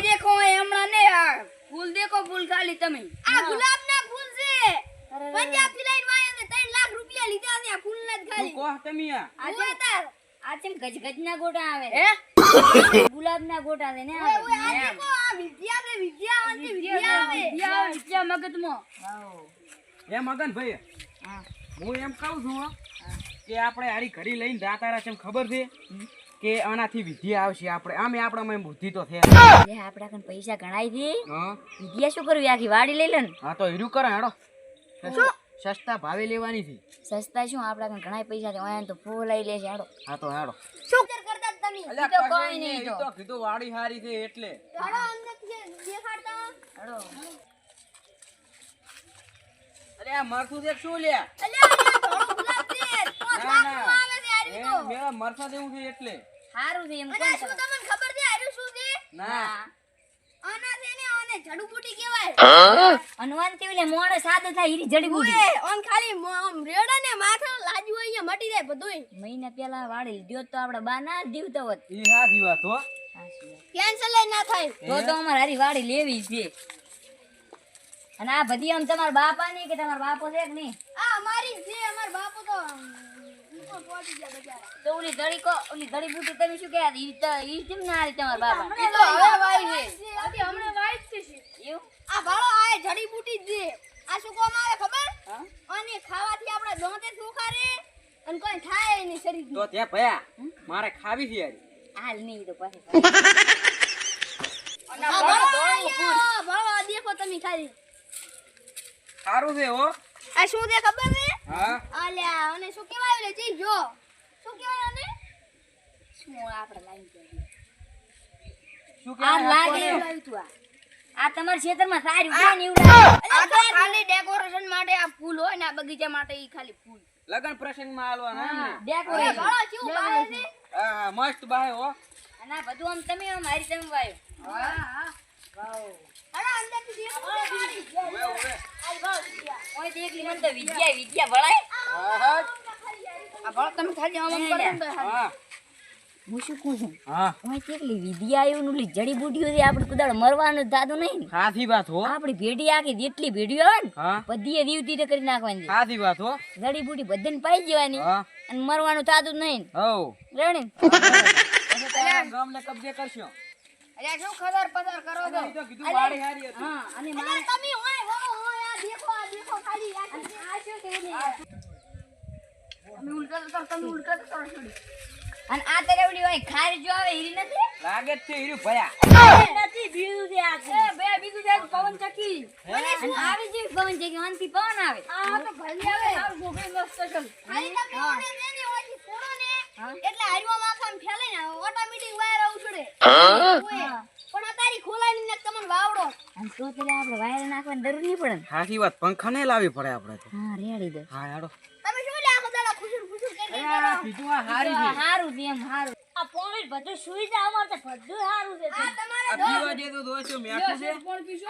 देखो हमણાં ને આ ફૂલ દેખો ફૂલ ખાલી તમે આ ગુલાબના ફૂલ છે પંજાબ થી લઈને વાયા ને 3 લાખ રૂપિયા લીધા છે આ ફૂલ ના ખાલી કોહ તમે આ ચમ ગજગજના ગોટા આવે હે ગુલાબના ગોટા છે ને ઓય આ દેખો આ વિદ્યા છે વિદ્યા આવે વિદ્યા મગજમાં એ મગન ભાઈ હા હું એમ કહું છું કે આપણે આરી ઘડી લઈને દાતારા છે ખબર છે કે આનાથી વિધિ આવશે આપણે આમે આપણામાં બુદ્ધિ તો છે લે આપડા કન પૈસા ગણાઈ દે હા વિદ્યા શું કરવી આખી વાડી લઈ લે ને હા તો હીરું કરો હેડો સસ્તા ભાવે લેવાની છે સસ્તા શું આપડા કન ઘણાય પૈસા છે ઓયા તો ફૂલ લઈ લેશે હેડો હા તો હેડો શું કરતા તમે અલ્યા તો કશું કોઈ નહીં ઈ તો કીધું વાડી હારી છે એટલે હેડો અમને દેખાડતા હેડો અરે આ મરસું દેખ શું લે અલ્યા આ થોડો ગુલાબ છે પાંચ ના, લાખ ના. આવે છે આરી તો મેરા મરસા દેવું છે એટલે હારું છે એમ કોણ શું તમને ખબર છે આરી શું છે ના આના છે ને આને જડીબુટી કહેવાય અનવાનથી ઓલે મોણે સાદો થાય ઈરી જડીબુટી ઓય ઓન ખાલી રેડા ને માથે લાજ્યું હોય મટી જાય બધુંય મહિના પહેલા વાડી લીધો તો આપડા બા ના દીવતો હોત ઈ હાથી વાત હો કેન્સલ ના થાય તો અમાર હારી વાડી લેવી છે અને આ બધી આમ તમાર બાપા ની કે તમાર બાપો છે કે નહીં આ અમારી છે અમાર બાપો તો ઉપર પહોંચી ગયા બજાર તો ઓલી જડીબુટી તમે શું કહે ઈ કેમ ના આરી તમાર બાપા ઈ તો હવે વાઈ છે અભી હમણે વાઈ જ છે એવું આ ભાળો આ જડીબુટી છે આ શું કોમ આવે ખબર અને ખાવાથી આપડા દાંતે સુખા રે અને કોઈ થાય નહીં શરીર તો ત્યાં ભયા મારે ખાવી છે યાર હાલ નહીં તો પછી અને ભાળો દેખો તમે ખાલી સારું છે હો આ શું છે ખબર છે હા આલ્યા અને શું કહેવાય લે જી જો શું કહેવાય આને શું આપણે લાઈન કે શું આ કે લાગે લાવ્યું તું આ તમાર ખેતરમાં સારી ઉગે ને એવું લાગે આ તો ખાલી ડેકોરેશન માટે આ ફૂલ હોય ને આ બગીચા માટે ઈ ખાલી ફૂલ લગન પ્રસંગમાં આલવાના એમ ને ડેકોરેશન ભાળો કેવું બાહે છે હા મસ્ત બાહે હો અને આ બધું આમ તમે આમ હારી તમે વાયો હા વાવ અરે અંદર થી દેખો ઓવે ઓવે આ ભાવ ઓય દેખલી મન તો વિદ્યા ભળાય હા હા આ ભાવ તમે ખાલી આમ કરો તો હા હું શું કહું છું હા ઓય કેટલી વિદ્યા આવ્યું ઓલી જડીબુટીઓ છે આપણે કુદાડ મરવાનું દાદુ નહીં ને સાચી વાત હો આપણી ભેડી આખી જેટલી ભેડીઓ આવે ને હા બધી દીવતી કરી નાખવાની સાચી વાત હો જડીબુટી બધાને પાઈ જવાની હા અને મરવાનું થાતું નહીં હો રેણી તમે તો ગામને કબજે કરશો અરે શું ખબર પસાર કરો છો ઈ તો કીધું વાડી હારી હતી હા અને મારે તમે ઓય હોય આ દેખો ખાલી આ શું કે નહીં તમે ઉલટા કરો છોડી અને આ તરેવડી હોય ખારી જો આવે હીરી નથી લાગે જ છે હીરું ભયા નથી બીજું છે આ એ બે બીજું છે પવન ચકી અને આવી જે પવન ચકી વાનથી પવન આવે આ તો ભલી આવે આ ગોગળી મસ્ત છે ખાલી તમે ઓને ને ઓછી છોડો ને એટલે હરિવા માખામ ફેલે ને ઓટોમેટિક વાયર ઉછળે પણ આ તારી ખોલાની ને તમને વાવડો અને તો પેલા આપણે વાયર નાખવાની જરૂર નહીં પડે સાચી વાત પંખા ને લાવી પડે આપણે તો હા રેડી દે હા હેડો તમે શું લે આખો દાડા ખુશુર કરી કીધું આ હારી છે હારું છે એમ હારું આ પોણી બધું સુઈ જા અમાર તો બધું હારું છે આ તમારે આ પીવા દે તો દોસ્તો મેઠું છે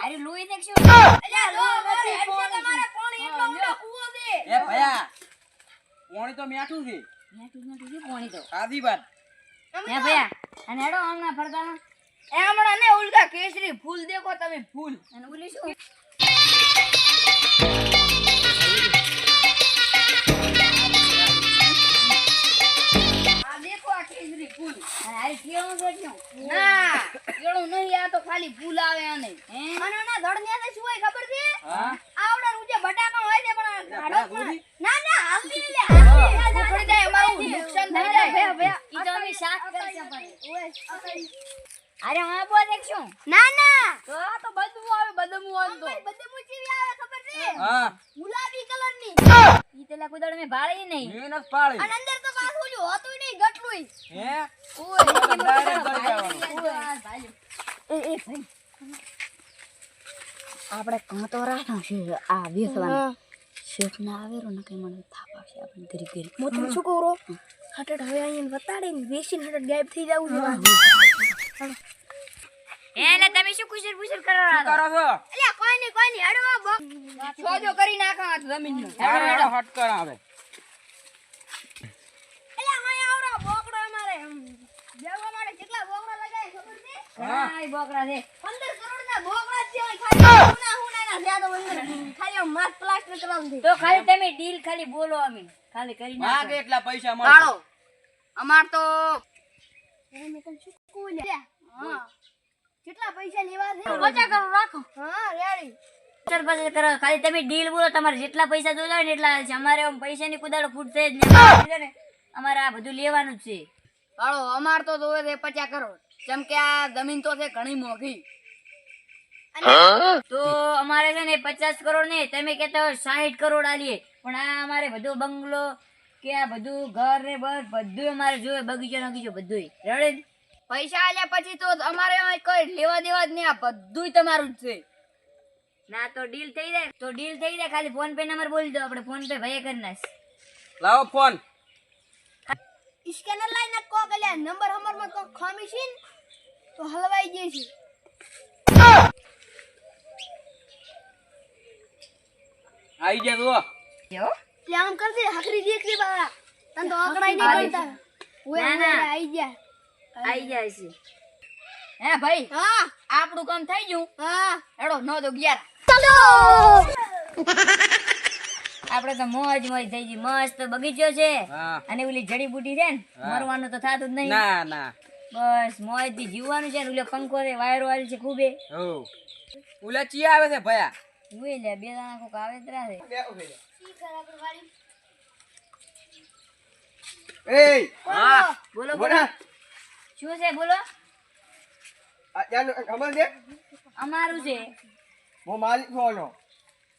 અરે લોહી દેખશું અલ્યા લોહી તમારે પોણી એટલો મોટો કૂવો છે એ ભયા પોણી તો મેઠું છે મેઠું છે પોણી તો સાચી વાત હે ભયા અને હેડો હમણાં ફરતા એ હમણાં ને ઉલટા કેસરી ફૂલ દેખો તમે ફૂલ અને ઓલી શું આ દેખો આ કેસરી ફૂલ અને આ કેળું દેખ્યો ના કેળું નહીં આ તો ખાલી ફૂલ આવે આને અને ના ધડ ને શું હોય ખબર છે હા આવડા રૂજે બટાકા હોય છે પણ ગાડો ગાડો થોડી? ના ના હાલતી લે હાલતી ઉખડી જાય અમારું નુકસાન થઈ જાય ભયા ઈ તો અમે શાક કરશે પણ અરે હા બો દેખશું ના ના તો આ તો બદબુ આવે બદબુ આવે તો બદબુ ચીવી આવે ખબર છે હા ગુલાબી કલરની ઈ તેલા કોઈ દડ મે ભાળી નહીં મહેનત પાળી અને અંદર તો પાછું ઓલું હોતું નહીં ગટલું હે ઓય ડાયરેક્ટ કરી દેવાનું ભાઈ એ ભાઈ આપણે કાંતો રાખો છે આ વેસવાનું શેઠ ના આવેરો ને કઈ મને થાપ આવશે આપણે ગરી ગરી હું તમને શું કહું રો હટડ હવે અહીંયા વતાડીને વેસીને હટડ ગાયબ થઈ જાવું છે એને તમે શું કુશર પુશર કરો શું કરો છો અલ્યા કોઈ નહીં હડવા છોજો કરી નાખા જમીન નો હેડો હટ કર આવે અલ્યા મય આવરા બોકડો અમારે દેવા માટે કેટલા બોકડા લગાય ખબર છે ઘણાય બોકડા છે 15 કરોડના બોકડા જ છે ખાલી હુના જ્યાદો અંદર ખાલી આમ માસ પ્લાસ્ટર કરવાનું છે તો ખાલી તમે ડીલ ખાલી બોલો અમે ખાલી કરી માગે નાખો એટલા પૈસા મળે કાળો અમાર તો મેં તને શું કહું લ્યા હા કેટલા પૈસા લેવા છે 50 કરોડ રાખો હા રેડી 50 કરો ખાલી તમે ડીલ બોલો તમારે જેટલા પૈસા જોઈતા હોય ને એટલા છે અમારે આમ પૈસાની કુદાડો ફૂટશે જ નહીં અમારે આ બધું લેવાનું જ છે કાળો અમાર તો જોવે છે 50 કરોડ જેમ કે આ જમીન તો છે ઘણી મોંઘી તો અમારે છે ને 50 કરોડ ને તમે કહેતા હોય 60 કરોડ આલીએ પણ આ અમારે બધો બંગલો કે આ બધું ઘર ને બસ બધું અમારે જોઈએ બગીચો નગીચો બધું રેડી પૈસા આલ્યા પછી તો અમારે કોઈ લેવા દેવા જ નહીં આ બધું તમારું જ છે ના તો ડીલ થઈ જાય ખાલી ફોન પે નંબર બોલી દો આપણે ફોન પે ભાઈ કરી નાખ લાવો ફોન સ્કેનર લાઈને કો કલ્યા નંબર હમરમાં કો ખામી છે ને તો હલવાઈ ગઈ છે આવી ગયા તો જો એટલે આમ કરજે હકરી દેખલી બા તન તો આકડાઈ નહીં પડતા ઓય ના, ના. આઈ ગયા આવી જાય છે હે ભાઈ હા આપણું કામ થઈ ગયું હા હેડો 9 તો 11 ચાલો આપણે તો મોજ થઈ ગઈ મસ્ત બગીચો છે હા અને ઓલી જડીબુટી છે ને હા. મરવાનું તો થાતું જ નહીં ના ના બસ મોજ થી જીવવાનું છે ને ઓલો પંખો છે વાયરો વાળી છે ખૂબે હો ઉલા ચિયા આવે છે ભયા જોઈ લે બે જણા કોક આવે તરા છે Hey, હા બોલો બોલો buenas. શું છે બોલો Ya no, ¿cómo es? અમારું છે Mo malik mo no.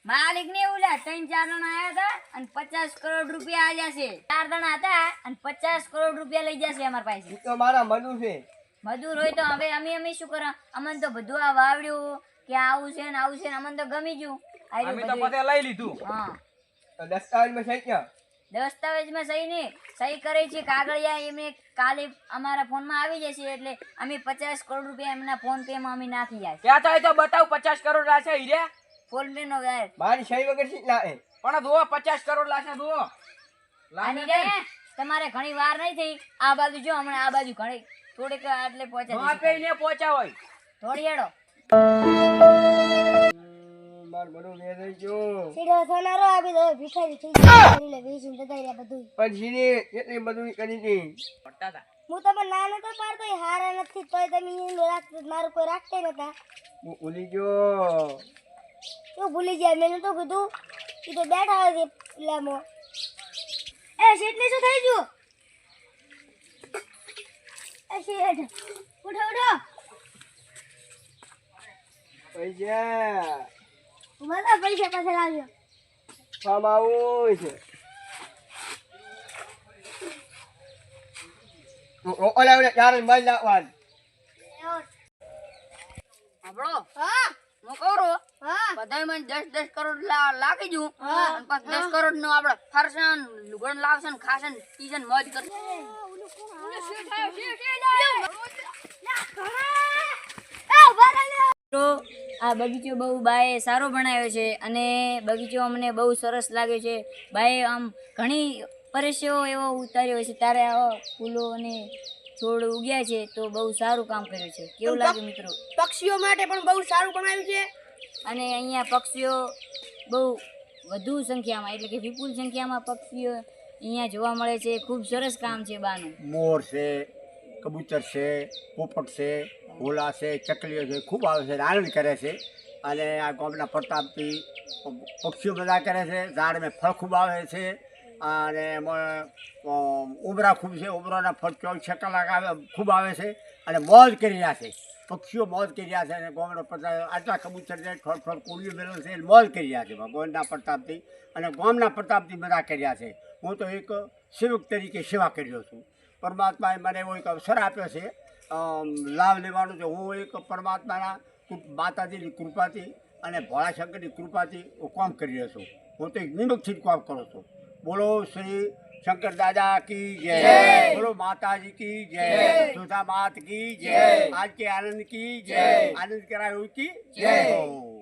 માલિક ને એવું લે 3-4 જણા આયા હતા અને 50 કરોડ રૂપિયા આલ્યા છે 4 જણા હતા અને 50 કરોડ રૂપિયા લઈ જશે અમાર પાસે Ito mara madu se. મજૂર હોય તો હવે અમે શું કરા અમને તો બધું આ વાવડ્યું કે આવું છે ને આવું છે ને અમને તો ગમી ગયું આ અમે રહ્યું તો બધું. પતે લઈ લીધું હા To dastan mo sa kya. દસ્તાવેજમાં સહી નહીં સહી કરી છે કાગળિયા એમને કાલે અમારા ફોનમાં આવી જશે એટલે અમે 50 કરોડ રૂપિયા એમના ફોન પે માં અમે નાખી જાય ક્યાં થાય તો બતાવ 50 કરોડ લાશે હીર્યા ફોન પે નો વ્યાજ Mari shay wagar si la eh. પણ જુઓ 50 કરોડ લાશે જુઓ આની રે તમારે ઘણી વાર નહીં થઈ આ બાજુ જો હમણાં આ બાજુ ઘણી થોડીક એટલે પહોંચા આપે ને પહોંચા હોય થોડી હેડો Mar madu me dai jo. સીધો સોનારો આપી દો ભિખારી થઈ ગઈ કરી લે વેચીને જતા રહ્યા બધું Pan sini એટલી બધું કરી દી. પટ્ટા તા હું તમને ના નતો પાડતો એ હારા નથી તોય તમે એને રાખતો મારું કોઈ રાખતા નતા Mu uli jo. શું ભૂલી ગયા મેં તો કીધું એ તો બેઠા હોય છે પેલામાં એ શેઠને શું થઈ ગયું એ શેઠ ઉઠો ઉઠો પૈસા બધા પૈસા પાછળ આવ્યો કામ આવું છે. ઓલા ઓલા ચાર માલ લાવવાન. આપણો હા હું કહું રહો હા બધાય મને 10 કરોડ લાગી જુ હા. અને પાછું 10 કરોડ નું આપણે ફરસન લુગડન લાવશન ખાસન પીસન મોજ કરશે તો આ બગીચો બહુ બાએ સારો બનાવ્યો છે અને બગીચો અમને બહુ સરસ લાગ્યો છે બાએ આમ ઘણી પરસ્યો એવો ઉતાર્યો છે તારે આવા ફૂલો અને છોડ ઉગ્યા છે તો બહુ સારું કામ કર્યું છે કેવું લાગ્યું મિત્રો પક્ષીઓ માટે પણ બહુ સારું બનાવ્યું છે અને અહીંયા પક્ષીઓ બહુ વધુ સંખ્યામાં એટલે કે વિપુલ સંખ્યામાં પક્ષીઓ અહીંયા જોવા મળે છે ખૂબ સરસ કામ છે બાનું મોર છે કબૂતર છે પોપટ છે ભોલા છે ચકલીઓ છે ખૂબ આવે છે આનંદ કરે છે અને આ ગામના પ્રતાપથી પક્ષીઓ બધા કરે છે ઝાડમાં ફળ ખૂબ આવે છે અને એમાં ઉમરા ખૂબ છે ઉમરાના ફળ 24 કલાક આવે ખૂબ આવે છે અને મોજ કરી રહ્યા છે પક્ષીઓ મોજ કરી રહ્યા છે અને ગામના પ્રતાપ આટલા કબૂતર છે થોડ થોડ કોળીઓ મેળવે છે મોજ કરી રહ્યા છે ભગવાનના પ્રતાપથી અને ગામના પ્રતાપથી બધા કરી રહ્યા છે હું તો એક સેવક તરીકે સેવા કરી રહ્યો છું પરમાત્માએ મને એવો એક અવસર આપ્યો છે લાભ લેવાનો છે હું એક પરમાત્માના માતાજીની કૃપાથી અને ભોળાશંકરની કૃપાથી હું કામ કરી રહ્યો છું હું તો એક નિમકથી જ કામ કરું છું બોલો શ્રી શંકર દાદા કી જય બોલો માતાજી કી જય સુધા માત કી જય આજ के आनंद की जय आनंद कराए की जय